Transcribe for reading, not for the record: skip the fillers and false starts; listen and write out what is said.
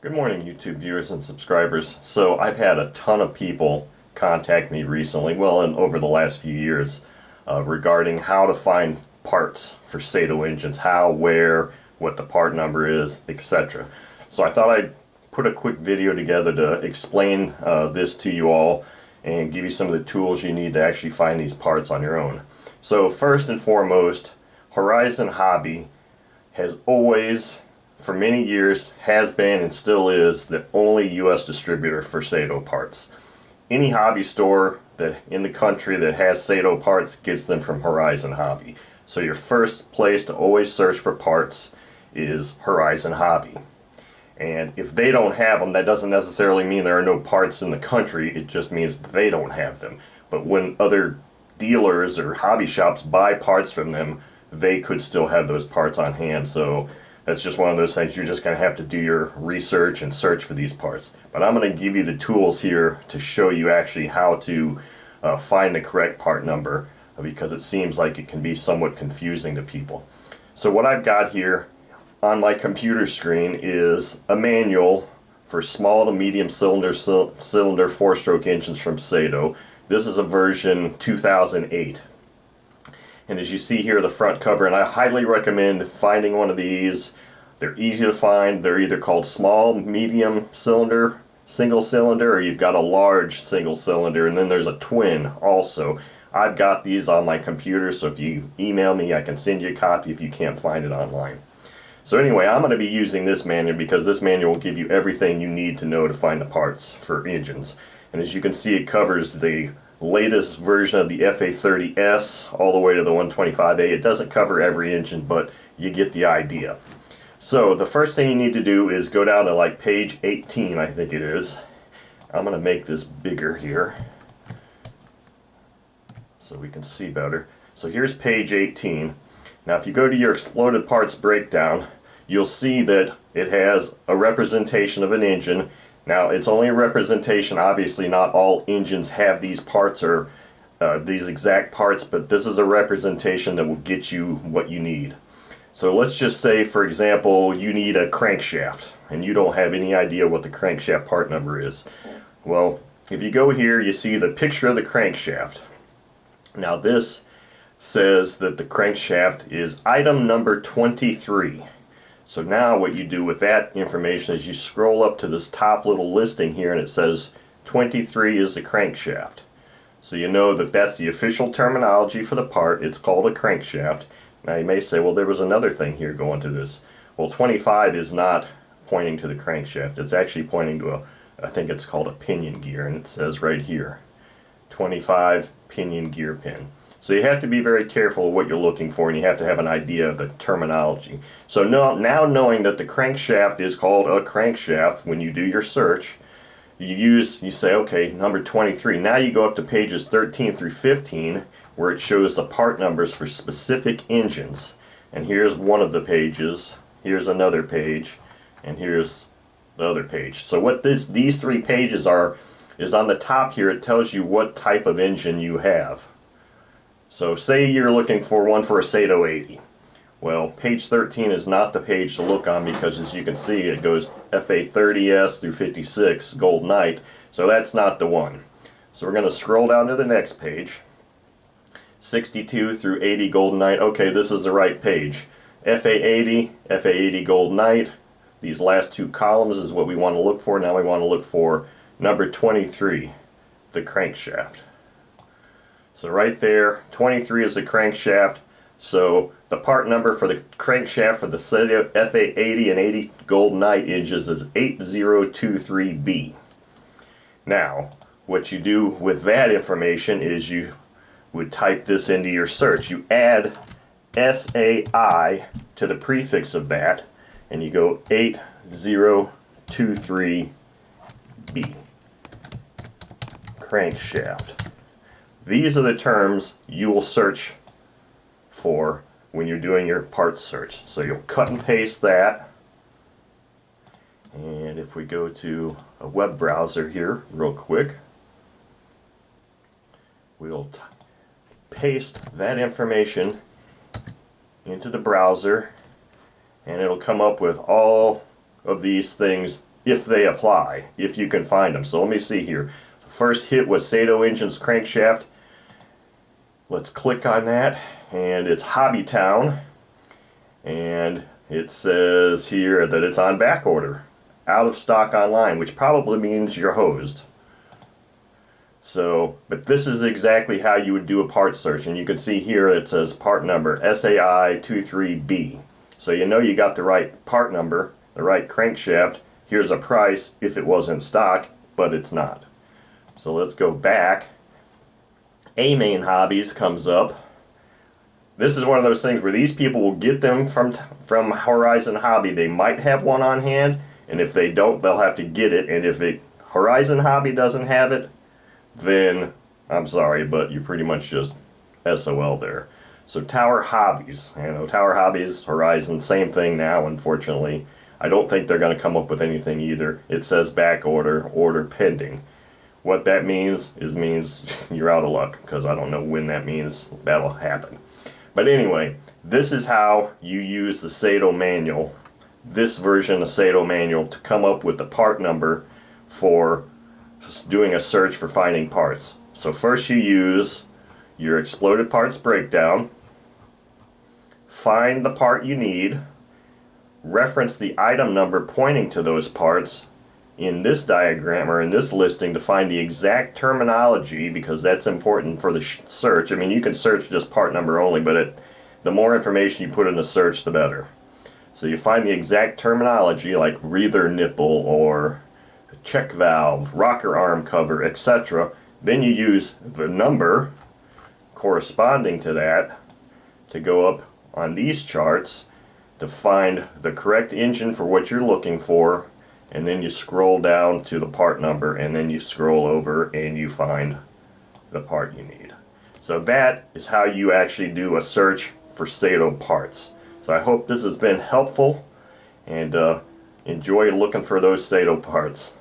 Good morning, YouTube viewers and subscribers. So I've had a ton of people contact me recently, well, and over the last few years, regarding how to find parts for Saito engines, how, where, what the part number is, etc. So I thought I'd put a quick video together to explain this to you all and give you some of the tools you need to actually find these parts on your own. So first and foremost, Horizon Hobby has always, for many years, has been and still is the only U.S. distributor for Saito parts. Any hobby store that in the country that has Saito parts gets them from Horizon Hobby. So your first place to always search for parts is Horizon Hobby. And if they don't have them, that doesn't necessarily mean there are no parts in the country, it just means they don't have them. But when other dealers or hobby shops buy parts from them, they could still have those parts on hand. So that's just one of those things. You're just going to have to do your research and search for these parts. But I'm going to give you the tools here to show you actually how to find the correct part number, because it seems like it can be somewhat confusing to people. So what I've got here on my computer screen is a manual for small to medium cylinder 4-stroke engines from Saito. This is a version 2008. And as you see here, the front cover, and I highly recommend finding one of these. They're easy to find. They're either called small, medium cylinder, single cylinder, or you've got a large single cylinder, and then there's a twin also. I've got these on my computer, so if you email me, I can send you a copy if you can't find it online. So anyway, I'm going to be using this manual because this manual will give you everything you need to know to find the parts for engines. And as you can see, it covers the latest version of the FA30S all the way to the 125A. It doesn't cover every engine, but you get the idea. So the first thing you need to do is go down to like page 18, I think it is. I'm going to make this bigger here so we can see better. So here's page 18. Now if you go to your exploded parts breakdown, you'll see that it has a representation of an engine. Now it's only a representation. Obviously not all engines have these parts or these exact parts, but this is a representation that will get you what you need. So let's just say, for example, you need a crankshaft and you don't have any idea what the crankshaft part number is. Well, if you go here, you see the picture of the crankshaft. Now this says that the crankshaft is item number 23. So now what you do with that information is you scroll up to this top little listing here and it says 23 is the crankshaft. So you know that that's the official terminology for the part. It's called a crankshaft. Now you may say, well, there was another thing here going to this. Well, 25 is not pointing to the crankshaft. It's actually pointing to I think it's called a pinion gear, and it says right here 25 pinion gear pin. So you have to be very careful of what you're looking for, and you have to have an idea of the terminology. So now knowing that the crankshaft is called a crankshaft, when you do your search, you say, okay, number 23. Now you go up to pages 13 through 15, where it shows the part numbers for specific engines. And here's one of the pages, here's another page, and here's the other page. So what these three pages are is on the top here. It tells you what type of engine you have. So say you're looking for one for a Saito 80. Well, page 13 is not the page to look on because, as you can see, it goes FA30S through 56 Gold Knight. So that's not the one. So we're going to scroll down to the next page. 62 through 80 Gold Knight. Okay, this is the right page. FA80, FA80 Gold Knight. These last two columns is what we want to look for. Now we want to look for number 23, the crankshaft. So right there, 23 is the crankshaft. So the part number for the crankshaft for the Saito FA80 and 80 Gold Knight engines is 8023B. Now, what you do with that information is you would type this into your search. You add SAI to the prefix of that, and you go 8023B. Crankshaft. These are the terms you will search for when you're doing your parts search. So you'll cut and paste that. And if we go to a web browser here real quick, we'll paste that information into the browser, and it'll come up with all of these things if they apply, if you can find them. So let me see here. The first hit was Saito engine's crankshaft. Let's click on that, and it's Hobbytown, and it says here that it's on back order, out of stock online, which probably means you're hosed. So, but this is exactly how you would do a part search, and you can see here it says part number SAI23B. So you know you got the right part number, the right crankshaft. Here's a price if it was in stock, but it's not. So let's go back. A-Main Hobbies comes up. This is one of those things where these people will get them from Horizon Hobby. They might have one on hand, and if they don't, they'll have to get it. And if Horizon Hobby doesn't have it, then I'm sorry, but you pretty much just SOL there. So Tower Hobbies, you know, Tower Hobbies, Horizon, same thing now, unfortunately. I don't think they're going to come up with anything either. It says back order, order pending. What that means means you're out of luck, because I don't know when that means that'll happen. But anyway, this is how you use the Saito manual, this version of Saito manual, to come up with the part number for doing a search for finding parts. So first you use your exploded parts breakdown, find the part you need, reference the item number pointing to those parts in this diagram or in this listing to find the exact terminology, because that's important for the search. I mean, you can search just part number only, but the more information you put in the search, the better. So you find the exact terminology, like breather nipple or check valve, rocker arm cover, etc. Then you use the number corresponding to that to go up on these charts to find the correct engine for what you're looking for, and then you scroll down to the part number, and then you scroll over and you find the part you need. So that is how you actually do a search for Saito parts. So I hope this has been helpful, and enjoy looking for those Saito parts.